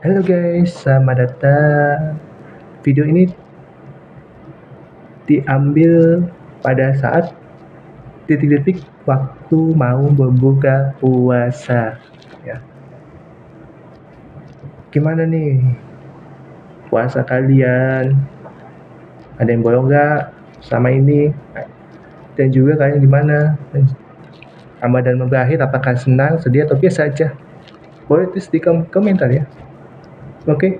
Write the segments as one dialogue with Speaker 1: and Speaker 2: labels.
Speaker 1: Halo guys, selamat datang. Video ini diambil pada saat detik-detik waktu mau berbuka puasa. Ya, gimana nih puasa kalian? Ada yang bolong nggak sama ini? Dan juga kalian gimana? Ramadan mau berakhir, apakah senang, sedih, atau biasa aja? Boleh tulis di komentar ya. Oke,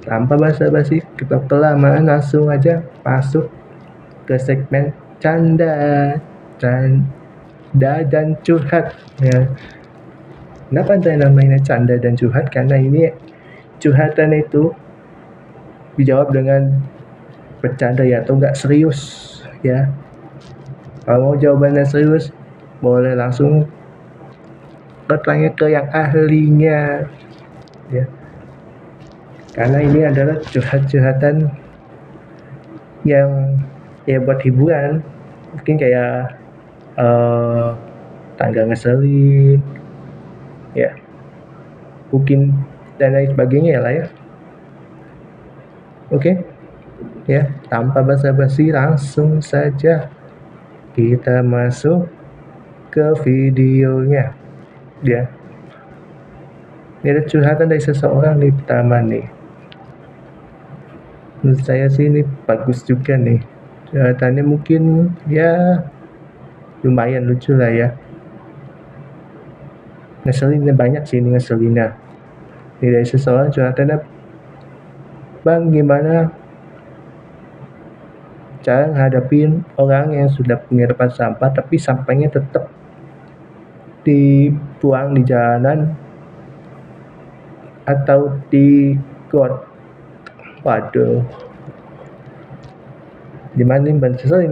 Speaker 1: tanpa basa-basi, kita kelamaan langsung aja masuk ke segmen canda. Canda dan curhat ya. Kenapa saya namanya canda dan curhat? Karena ini curhatan itu dijawab dengan bercanda ya atau enggak serius ya. Kalau mau jawabannya serius boleh langsung bertanya ke yang ahlinya ya. Karena ini adalah curhat-curhatan yang ya buat hiburan, mungkin kayak tangga ngeselin ya, mungkin dan lain sebagainya lah ya. Oke ya, tanpa basa-basi langsung saja kita masuk ke videonya ya. Ini ada curhatan dari seseorang nih pertama nih. Menurut saya sih ini bagus juga nih. Curhatannya mungkin ya lumayan lucu lah ya. Ngeselinnya banyak sih ini ngeselinnya. Ini dari seseorang curhatannya, Bang, gimana cara ngadepin orang yang sudah punya tempat sampah tapi sampahnya tetap dibuang di jalanan atau di got? Waduh, gimana nih Bang? Selin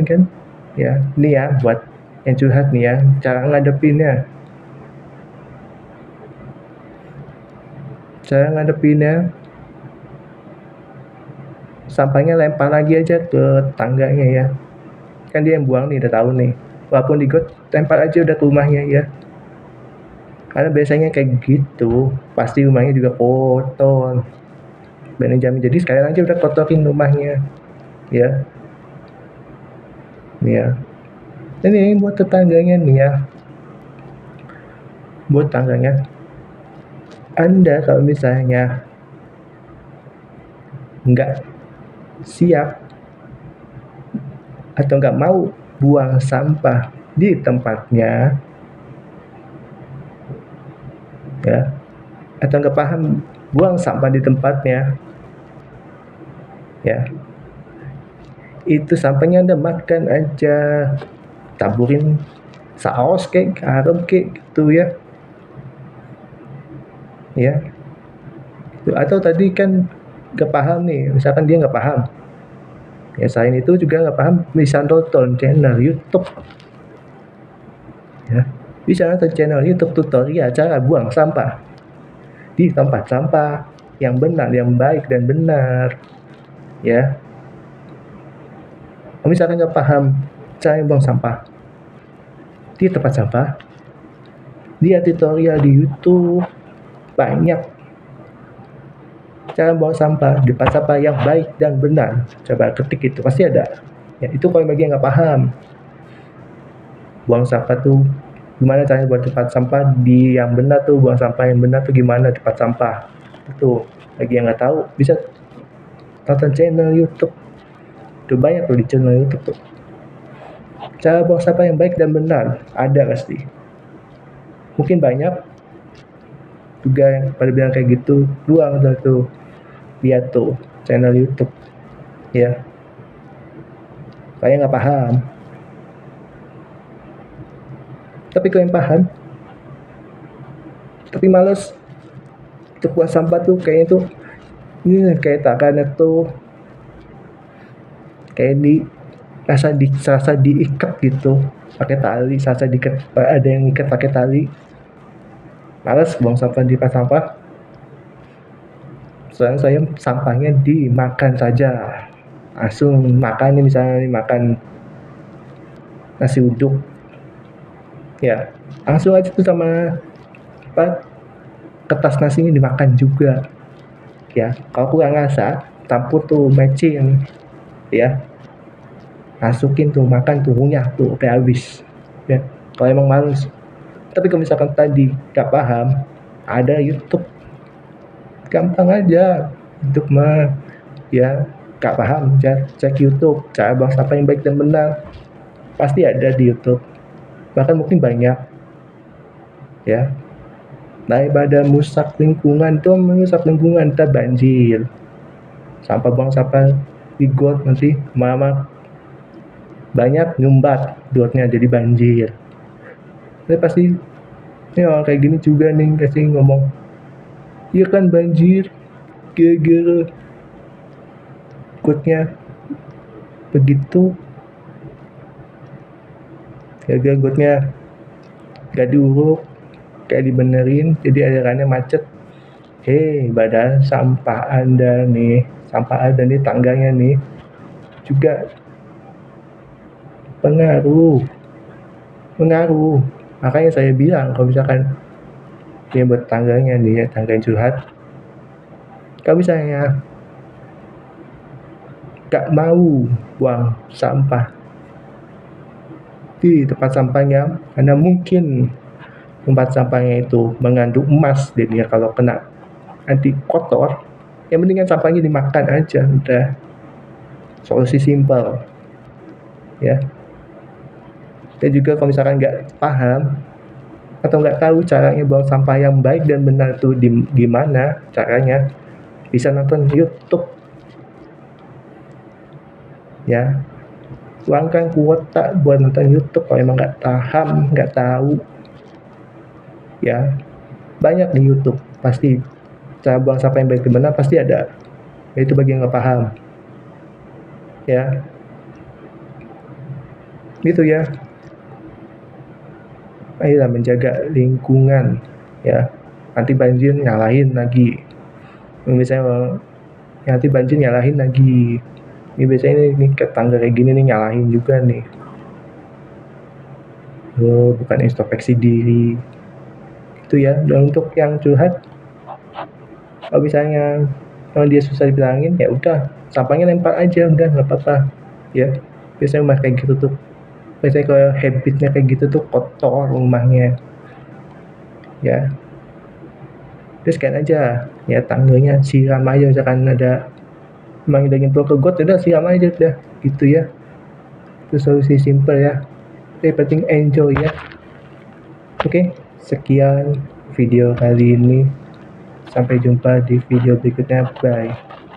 Speaker 1: kan ya. Ini ya buat yang curhat nih ya, cara ngadepinnya sampahnya lempar lagi aja ke tangganya ya. Kan dia yang buang nih, udah tahu nih, walaupun di got lempar aja udah ke rumahnya ya. Karena biasanya kayak gitu pasti rumahnya juga kotor, dan jamin, jadi sekalian aja udah kotorin rumahnya ya. Nih ya, ini buat tetangganya nih ya, buat tangganya. Anda kalau misalnya nggak siap atau nggak mau buang sampah di tempatnya ya, atau nggak paham buang sampah di tempatnya ya, itu sampahnya Anda makan aja, taburin saus kayak garam kayak gitu ya. Atau tadi kan nggak paham nih, misalkan dia nggak paham ya, selain itu juga nggak paham, bisa tonton channel YouTube ya, bisa nonton channel YouTube tutorial cara buang sampah di tempat sampah yang benar, yang baik dan benar ya. Kalau misalkan nggak paham cara buang sampah di tempat sampah, lihat tutorial di YouTube, banyak cara buang sampah di tempat sampah yang baik dan benar. Coba ketik itu pasti ada ya. Itu kalau bagi yang nggak paham buang sampah tuh gimana caranya buat tempat sampah di yang benar tuh, buang sampah yang benar tuh gimana tempat sampah itu. Bagi yang nggak tahu bisa tonton channel YouTube, tuh banyak tuh di channel YouTube tuh cara buang sampah yang baik dan benar, ada pasti. Mungkin banyak juga yang pada bilang kayak gitu, buang tuh, lihat tuh channel YouTube ya. Saya nggak paham, tapi kalau yang paham tapi males untuk buang sampah tuh kayaknya tuh ini kayak tangannya tuh kayak rasa diikat gitu pakai tali, rasa diikat, ada yang ikat pakai tali. Males buang sampah di tempat sampah. Soalnya saya sampahnya dimakan saja, langsung makan nih, misalnya makan nasi uduk ya, langsung aja tuh sama apa kertas nasinya dimakan juga ya. Kalau kurang rasa, campur tuh mecin ya, masukin tuh, makan tuh, ngunyah tuh sampai habis ya, kalau emang males. Tapi kalau misalkan tadi gak paham, ada YouTube, gampang aja untuk ya gak paham, cek YouTube cara buang sampah yang baik dan benar, pasti ada di YouTube, bahkan mungkin banyak ya. Daripada merusak lingkungan tuh, merusak lingkungan, kita banjir, sampah buang sampah di got, nanti lama banyak nyumbat gotnya jadi banjir. Tapi pasti ini orang kayak gini juga nih kasih ngomong, iya kan banjir gara-gara gotnya begitu, gara-gara gotnya gak diuruk, kayak dibenerin, jadi alirannya macet. Hei, badan sampah Anda nih, sampah Anda nih, tangganya nih juga pengaruh. Makanya saya bilang kalau misalkan dia buat tangganya nih ya, tangga yang curhat, kalau misalnya gak mau buang sampah di tempat sampahnya, karena mungkin tempat sampahnya itu mengandung emas, jadi kalau kena nanti kotor, yang mendingan sampahnya dimakan aja, udah solusi simpel ya. Dan juga kalau misalkan nggak paham atau nggak tahu caranya buang sampah yang baik dan benar itu gimana caranya, bisa nonton YouTube ya. Luangkan kuota buat nonton YouTube kalau emang nggak paham, nggak tahu ya. Banyak di YouTube pasti cara buang sampah yang baik dan benar, pasti ada. Itu bagi yang nggak paham ya, gitu ya. Ayolah menjaga lingkungan ya. Nanti banjir nyalahin lagi, misalnya nanti banjir nyalahin lagi, ini biasanya ini ke tangga kayak gini nih nyalahin juga nih. Bukan introspeksi diri itu ya. Dan untuk yang curhat, kalau misalnya kalau dia susah dibilangin, ya udah sampahnya lempar aja, udah nggak apa-apa ya. Biasanya rumah kayak gitu tuh, biasanya kalau habitnya kayak gitu tuh kotor rumahnya ya. Terus kan aja ya, tangganya siram aja, misalkan ada emang udah nyemplung ke got, udah siram aja udah gitu ya. Itu solusi simple ya. Yang penting enjoy ya. Oke, sekian video kali ini, sampai jumpa di video berikutnya, bye.